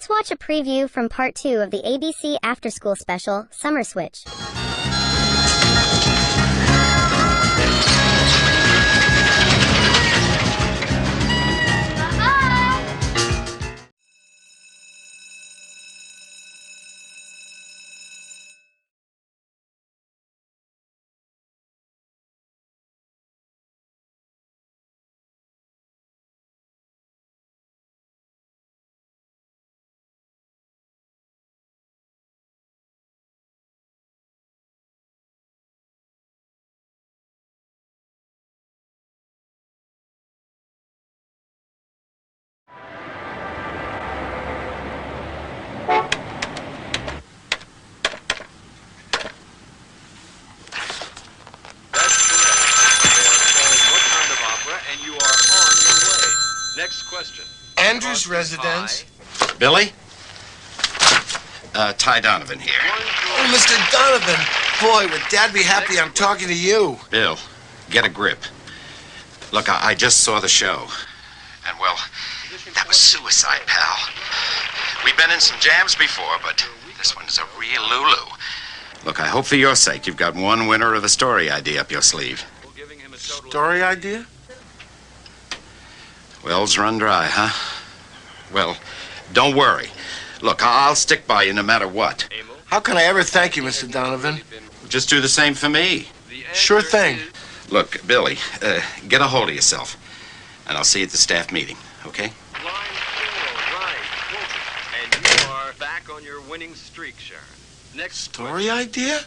Let's watch a preview from part 2 of the ABC Afterschool special, Summer Switch. Andrew's residence. Billy? Ty Donovan here. Oh, Mr. Donovan. Boy, would Dad be happy I'm talking to you. Bill, get a grip. Look, I just saw the show. And, well, that was suicide, pal. We've been in some jams before, but this one is a real Lulu. Look, I hope for your sake you've got one winner of a story idea up your sleeve. Story idea? Wells run dry, huh? Well, don't worry. Look, I'll stick by you no matter what. How can I ever thank you, Mr. Donovan? Just do the same for me. Sure thing. Look, Billy, get a hold of yourself, and I'll see you at the staff meeting, okay? Line 4, right. And you are back on your winning streak, Sharon. Next story idea?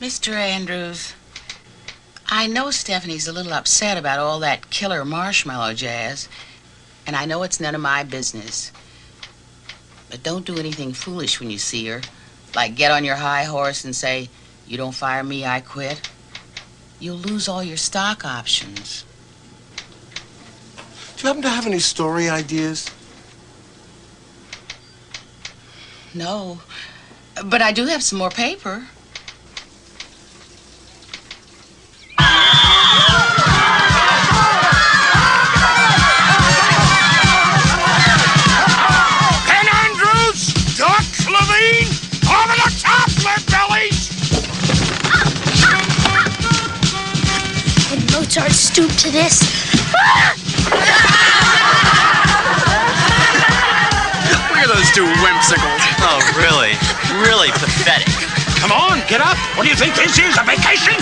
Mr. Andrews, I know Stephanie's a little upset about all that killer marshmallow jazz, and I know it's none of my business. But don't do anything foolish when you see her, like get on your high horse and say, "You don't fire me, I quit." You'll lose all your stock options. Do you happen to have any story ideas? No, but I do have some more paper. Mozart stooped to this. Look at those two whimsicles. Oh, really? Really pathetic. Come on, get up. What do you think this is, a vacation?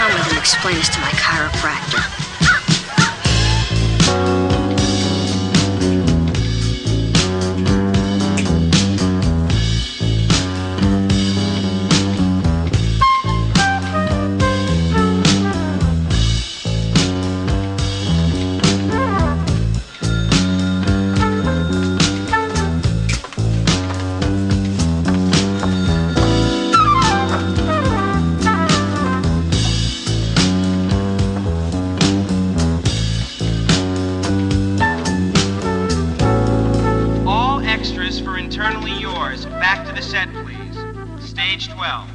I'm going to explain this to my chiropractor. Stage 12.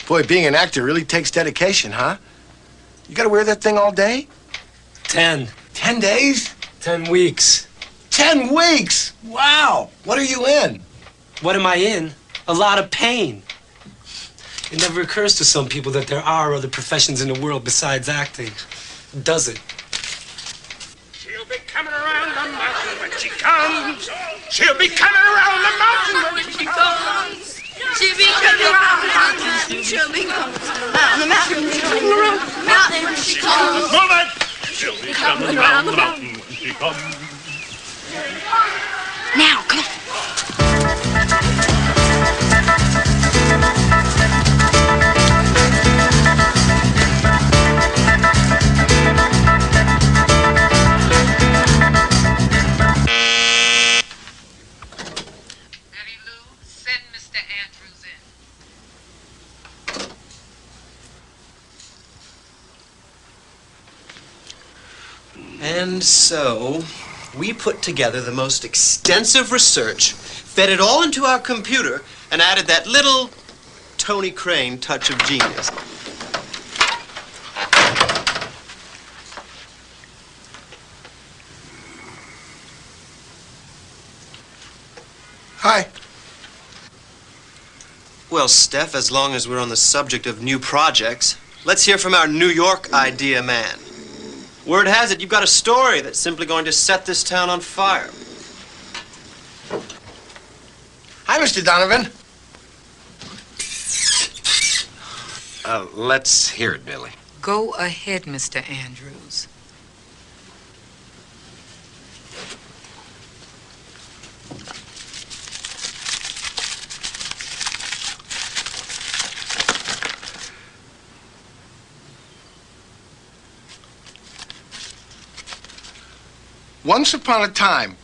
Boy, being an actor really takes dedication, huh? You gotta wear that thing all day? 10. 10 days? 10 weeks. 10 weeks? Wow! What are you in? What am I in? A lot of pain. It never occurs to some people that there are other professions in the world besides acting. Does it? She'll be coming around the mountain when she comes. She'll be coming around the mountain when she comes. She'll be coming around the mountain. She'll be coming around the mountain. She'll be around the mountain when she comes. Move it! She'll be coming around the mountain when she comes. Now, come on. And so, we put together the most extensive research, fed it all into our computer, and added that little Tony Crane touch of genius. Hi. Well, Steph, as long as we're on the subject of new projects, let's hear from our New York idea man. Word has it, you've got a story that's simply going to set this town on fire. Hi, Mr. Donovan. Let's hear it, Billy. Go ahead, Mr. Andrews. Once upon a time.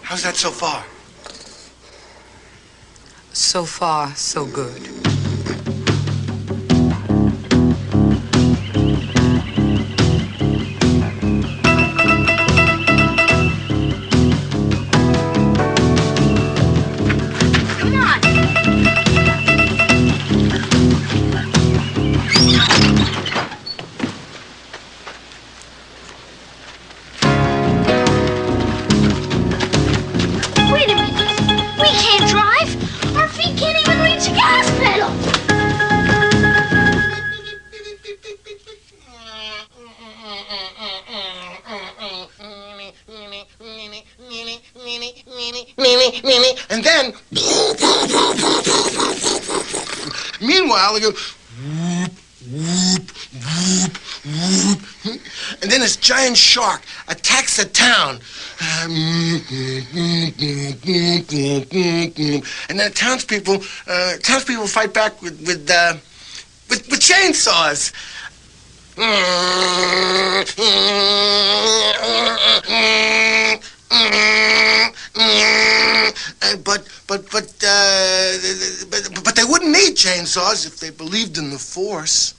How's that so far? So far, so good. And then, meanwhile, they go, and then this giant shark attacks the town. And then townspeople fight back with chainsaws. But they wouldn't need chainsaws if they believed in the Force.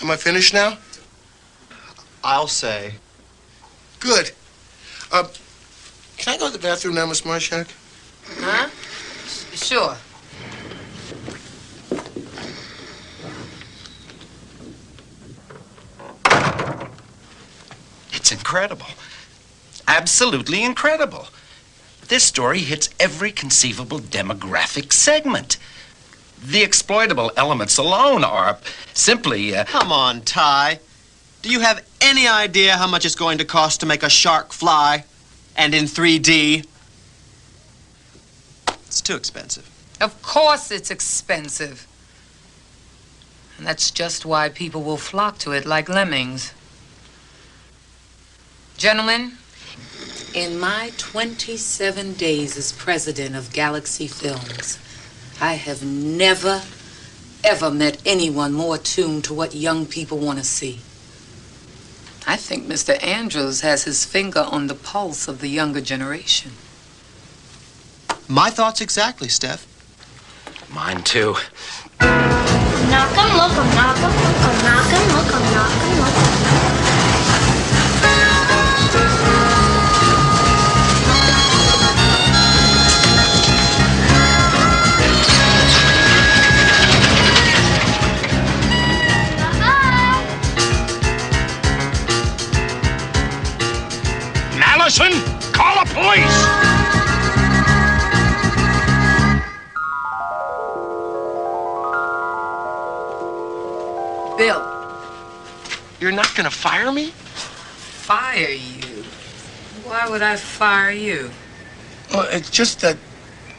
Am I finished now? I'll say. Good. Can I go to the bathroom now, Miss Marshak? Huh? Sure. It's incredible. Absolutely incredible. This story hits every conceivable demographic segment. The exploitable elements alone are simply... Come on, Ty. Do you have any idea how much it's going to cost to make a shark fly? And in 3D? It's too expensive. Of course it's expensive. And that's just why people will flock to it like lemmings. Gentlemen, in my 27 days as president of Galaxy Films, I have never, ever met anyone more attuned to what young people want to see. I think Mr. Andrews has his finger on the pulse of the younger generation. My thoughts exactly, Steph. Mine too. Knock 'em, look 'em, knock 'em, look 'em, knock 'em, look 'em, knock 'em, look 'em. Allison, call the police! Bill. You're not gonna fire me? Fire you? Why would I fire you? Well, it's just that,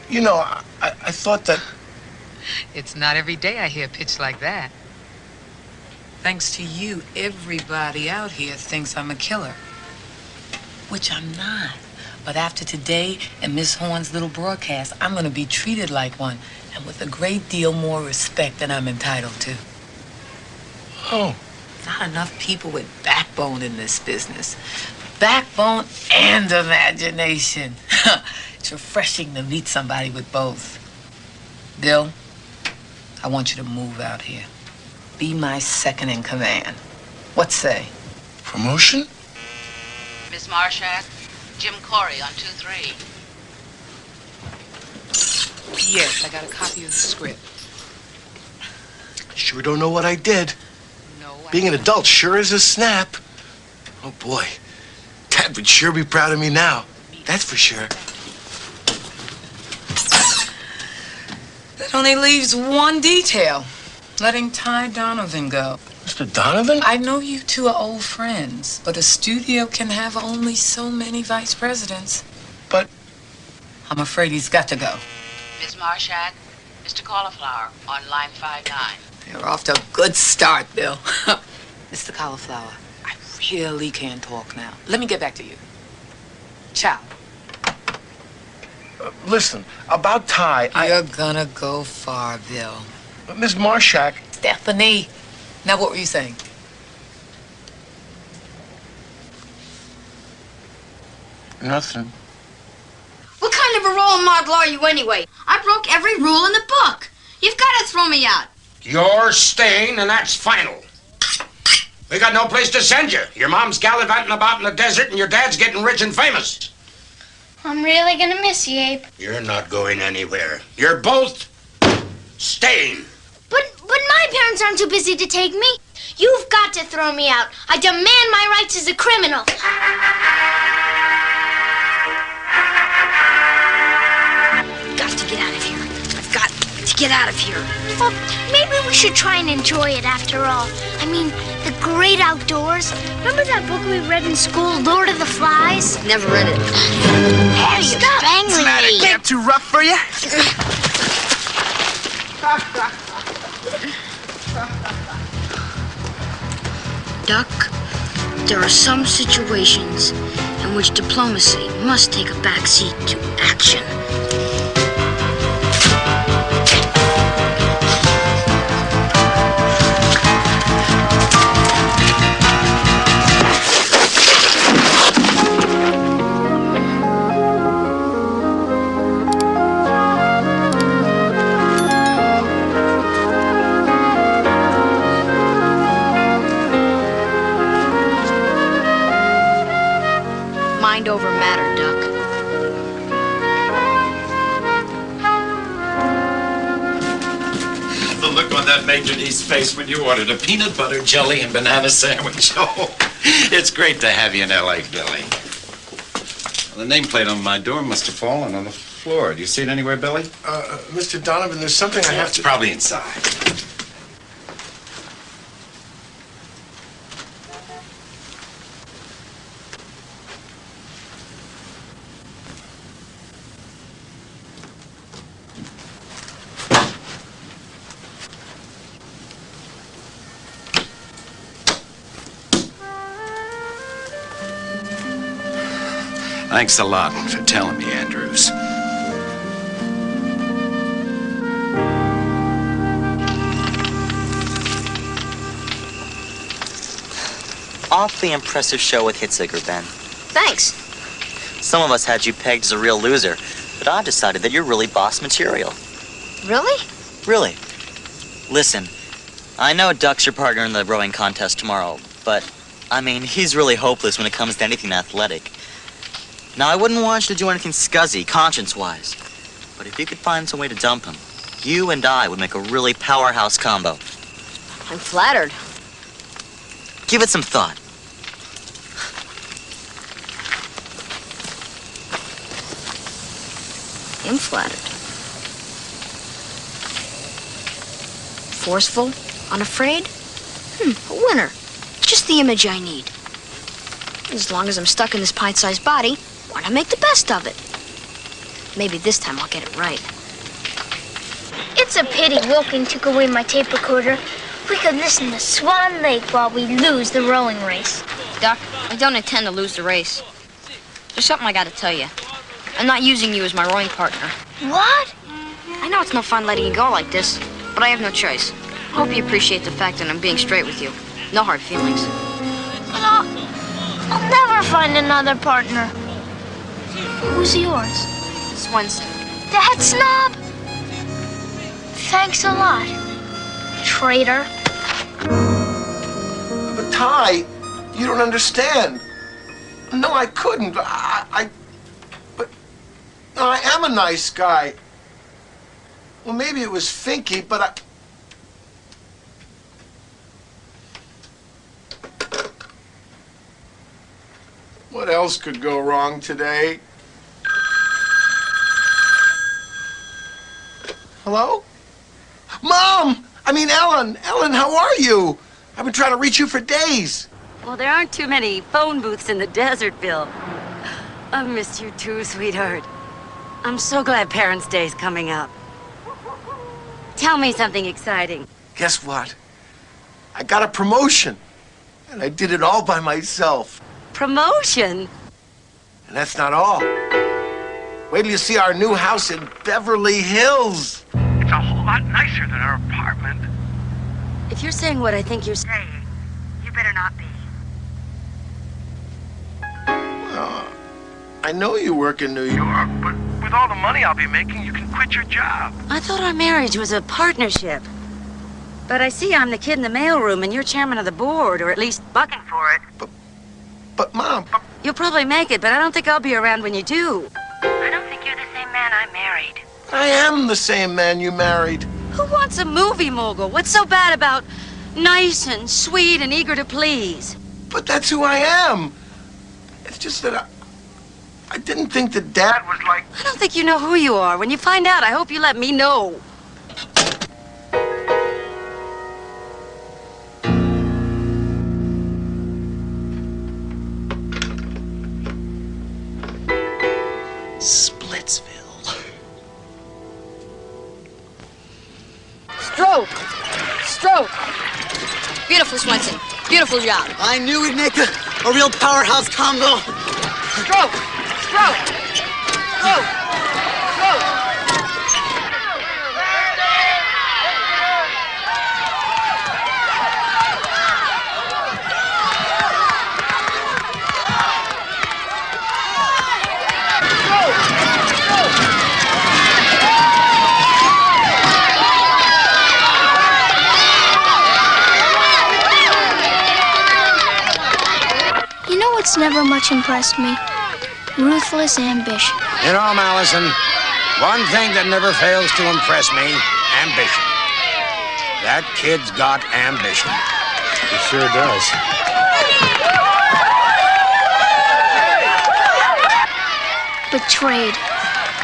you know, I thought that... It's not every day I hear a pitch like that. Thanks to you, everybody out here thinks I'm a killer. Which I'm not. But after today and Miss Horn's little broadcast, I'm going to be treated like one, and with a great deal more respect than I'm entitled to. Oh. Not enough people with backbone in this business. Backbone and imagination. It's refreshing to meet somebody with both. Bill, I want you to move out here. Be my second in command. What say? Promotion? Miss Marshak, Jim Corey on 2-3. Yes, I got a copy of the script. Sure don't know what I did. No, Being an adult sure is a snap. Oh, boy. Dad would sure be proud of me now. That's for sure. That only leaves one detail. Letting Ty Donovan go. Mr. Donovan? I know you two are old friends, but a studio can have only so many vice presidents. But I'm afraid he's got to go. Miss Marshak, Mr. Cauliflower on line 59. You're off to a good start, Bill. Mr. Cauliflower, I really can't talk now. Let me get back to you. Ciao. Listen, about Ty, You're gonna go far, Bill. Miss Marshak. Stephanie. Now, what were you saying? Nothing. What kind of a role model are you anyway? I broke every rule in the book. You've got to throw me out. You're staying, and that's final. We got no place to send you. Your mom's gallivanting about in the desert, and your dad's getting rich and famous. I'm really gonna miss you, Abe. You're not going anywhere. You're both staying. But my parents aren't too busy to take me. You've got to throw me out. I demand my rights as a criminal. Got to get out of here. I've got to get out of here. Well, maybe we should try and enjoy it after all. I mean, the great outdoors. Remember that book we read in school, Lord of the Flies? Never read it. Hey, stop banging me. Ain't too rough for you? Duck, there are some situations in which diplomacy must take a backseat to action. Mind over matter, Duck. The look on that Major D's face when you ordered a peanut butter, jelly, and banana sandwich. Oh, it's great to have you in L.A., Billy. Well, the nameplate on my door must have fallen on the floor. Do you see it anywhere, Billy? Mr. Donovan, there's something I have It's to... probably inside. Thanks a lot for telling me, Andrews. Awfully impressive show with Hitziger, Ben. Thanks. Some of us had you pegged as a real loser, but I've decided that you're really boss material. Really? Really. Listen, I know Duck's your partner in the rowing contest tomorrow, but, I mean, he's really hopeless when it comes to anything athletic. Now, I wouldn't want you to do anything scuzzy, conscience-wise, but if you could find some way to dump him, you and I would make a really powerhouse combo. I'm flattered. Give it some thought. I'm flattered. Forceful? Unafraid? A winner. Just the image I need. As long as I'm stuck in this pint-sized body, why not make the best of it? Maybe this time I'll get it right. It's a pity Wilking took away my tape recorder. We could listen to Swan Lake while we lose the rowing race. Doc, I don't intend to lose the race. There's something I gotta tell you. I'm not using you as my rowing partner. What? I know it's no fun letting you go like this, but I have no choice. Hope you appreciate the fact that I'm being straight with you. No hard feelings. But I'll never find another partner. Who's yours? Swenson. That snob? Thanks a lot, traitor. But Ty, you don't understand. No, I couldn't. But no, I am a nice guy. Well, maybe it was Finky, but I... What else could go wrong today? Hello? Mom! I mean, Ellen! Ellen, how are you? I've been trying to reach you for days. Well, there aren't too many phone booths in the desert, Bill. I've missed you too, sweetheart. I'm so glad Parents' Day's coming up. Tell me something exciting. Guess what? I got a promotion. And I did it all by myself. Promotion? And that's not all. Wait till you see our new house in Beverly Hills. It's a whole lot nicer than our apartment. If you're saying what I think you're saying, you better not be. Well, I know you work in New York, but with all the money I'll be making, you can quit your job. I thought our marriage was a partnership. But I see I'm the kid in the mailroom and you're chairman of the board, or at least bucking for it. But Mom... You'll probably make it, but I don't think I'll be around when you do. I don't think you're the same man I married. I am the same man you married. Who wants a movie mogul? What's so bad about nice and sweet and eager to please? But that's who I am. It's just that I didn't think that Dad was like... I don't think you know who you are. When you find out, I hope you let me know. Splitsville. Stroke! Beautiful, Swenson. Beautiful job. I knew we'd make a real powerhouse combo. Stroke! What's never much impressed me? Ruthless ambition. You know, Allison, one thing that never fails to impress me, ambition. That kid's got ambition. He sure does. Betrayed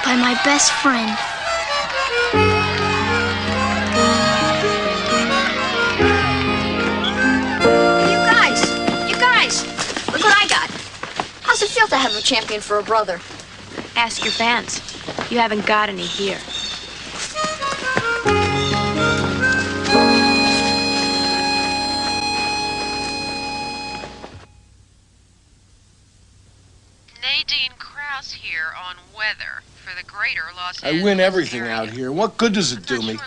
by my best friend. How's it feel to have a champion for a brother? Ask your fans. You haven't got any here. Nadine Krause here on weather for the greater Los I Angeles win everything area. out here. What good does it do me?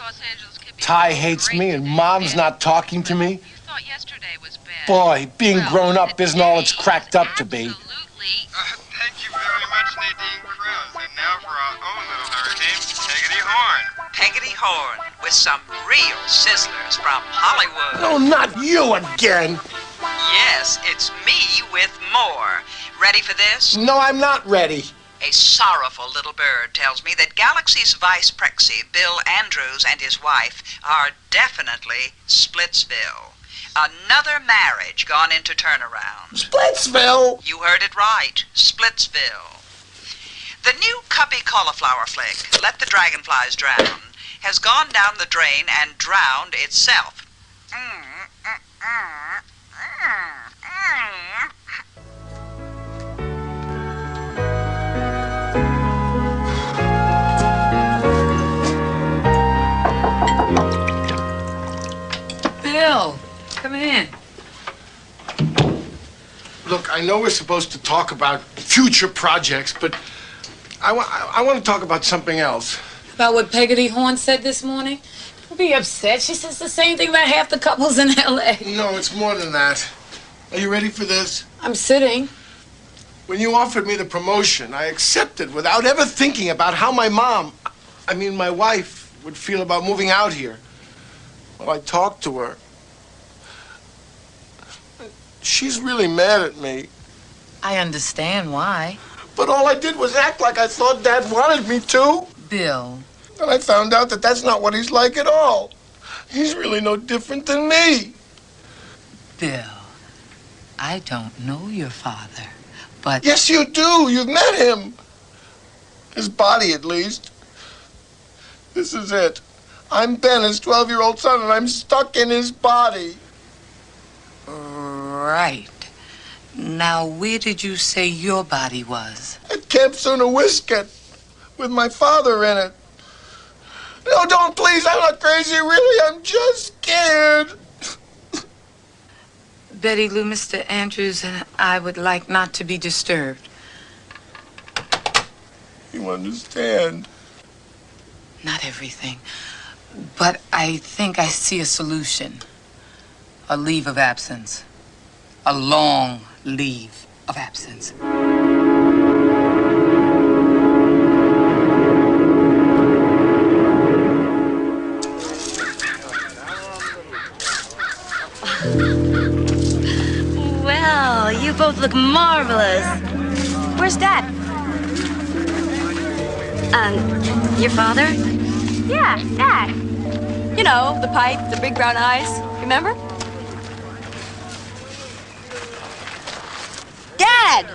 Ty hates me and Mom's not talking to me. Boy, being grown up isn't all it's cracked up to be. Thank you very much, Nadine Krause. And now for our own little hurricane, Peggotty Horn. Peggotty Horn with some real sizzlers from Hollywood. No, not you again. Yes, it's me with more. Ready for this? No, I'm not ready. A sorrowful little bird tells me that Galaxy's vice prexy, Bill Andrews, and his wife are definitely Splitsville. Another marriage gone into turnaround. Splitsville? You heard it right. Splitsville. The new cubby cauliflower flick, Let the Dragonflies Drown, has gone down the drain and drowned itself. Bill, come in. Look, I know we're supposed to talk about future projects, but I want to talk about something else. About what Peggotty Horn said this morning? be upset. She says the same thing about half the couples in L.A. No, it's more than that. Are you ready for this? I'm sitting. When you offered me the promotion, I accepted without ever thinking about how my wife, would feel about moving out here. Well, I talked to her. She's really mad at me. I understand why. But all I did was act like I thought Dad wanted me to. Bill. And I found out that that's not what he's like at all. He's really no different than me. Bill, I don't know your father, but... Yes, you do. You've met him. His body, at least. This is it. I'm Ben, his 12-year-old son, and I'm stuck in his body. Right. Now, where did you say your body was? At Camp Sooner-Wisket, with my father in it. No, don't, please. I'm not crazy, really. I'm just scared. Betty Lou, Mr. Andrews and I would like not to be disturbed. You understand? Not everything. But I think I see a solution. A leave of absence. A long leave of absence. Well, you both look marvelous. Where's Dad? Your father? Yeah, Dad. You know, the pipe, the big brown eyes. Remember? Dad!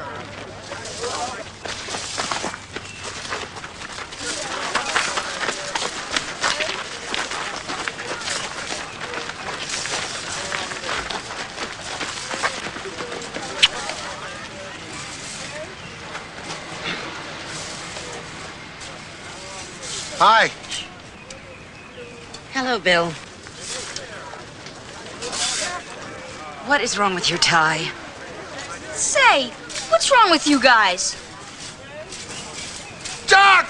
Hi. Hello, Bill. What is wrong with your tie? Say, what's wrong with you guys? Duck!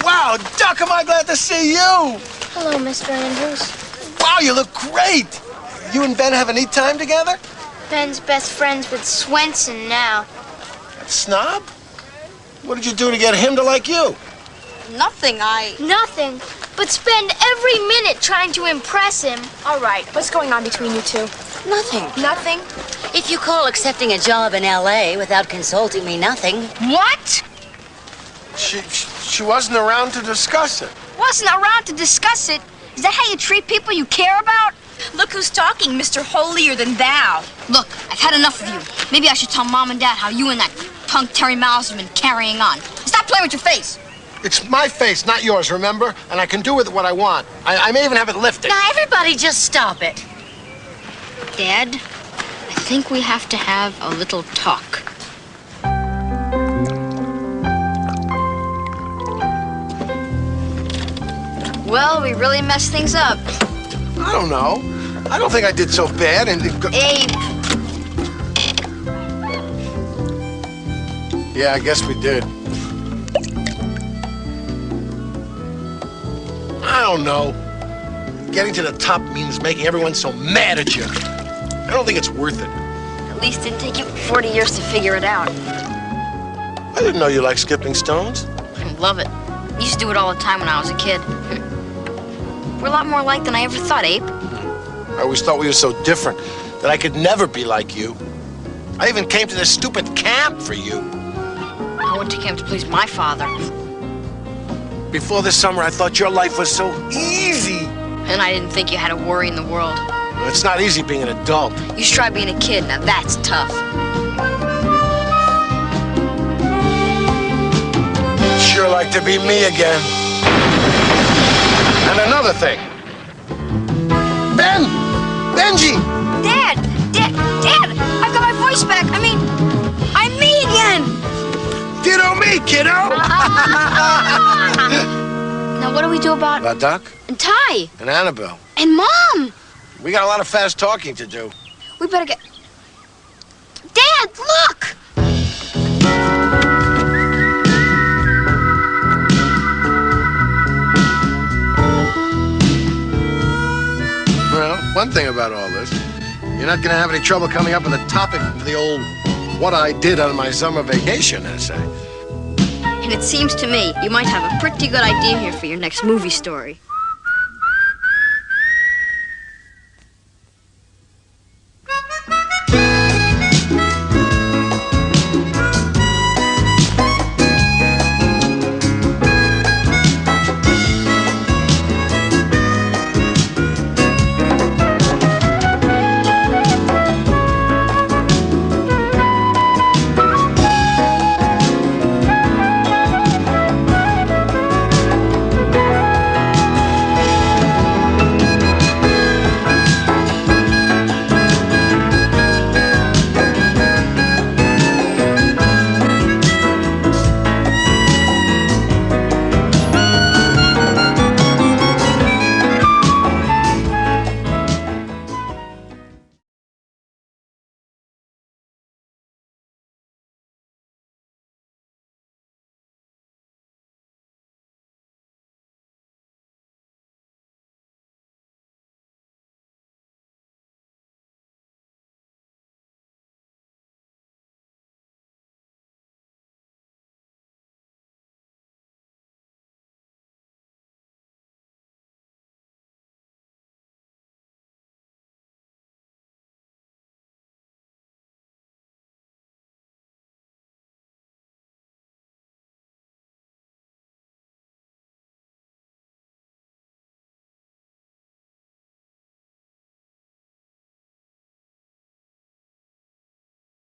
Wow, Duck, am I glad to see you! Hello, Mr. Andrews. Wow, you look great! You and Ben have a neat time together? Ben's best friends with Swenson now. That snob? What did you do to get him to like you? Nothing, Nothing, but spend every minute trying to impress him. All right, what's going on between you two? Nothing. Nothing? If you call accepting a job in L.A. without consulting me nothing. What? She wasn't around to discuss it. Wasn't around to discuss it? Is that how you treat people you care about? Look who's talking, Mr. Holier Than Thou. Look, I've had enough of you. Maybe I should tell Mom and Dad how you and that punk Terry Miles have been carrying on. Stop playing with your face. It's my face, not yours, remember? And I can do with it what I want. I may even have it lifted. Now, everybody just stop it. Dad, I think we have to have a little talk. Well, we really messed things up. I don't know. I don't think I did so bad. And Abe. Yeah, I guess we did. I don't know. Getting to the top means making everyone so mad at you. I don't think it's worth it. At least it didn't take you 40 years to figure it out. I didn't know you liked skipping stones. I love it. I used to do it all the time when I was a kid. We're a lot more alike than I ever thought, Abe. I always thought we were so different that I could never be like you. I even came to this stupid camp for you. I went to camp to please my father. Before this summer, I thought your life was so easy. And I didn't think you had a worry in the world. It's not easy being an adult. You should try being a kid. Now that's tough. Sure like to be me again. And another thing. Ben! Benji! Dad! I've got my voice back. I mean, I'm me again. Ditto me, kiddo! Now what do we do about... Duck? And Ty? And Annabelle. And Mom! We got a lot of fast talking to do. We better get... Dad, look! one thing about all this. You're not going to have any trouble coming up with a topic for the old what I did on my summer vacation essay. And it seems to me you might have a pretty good idea here for your next movie story.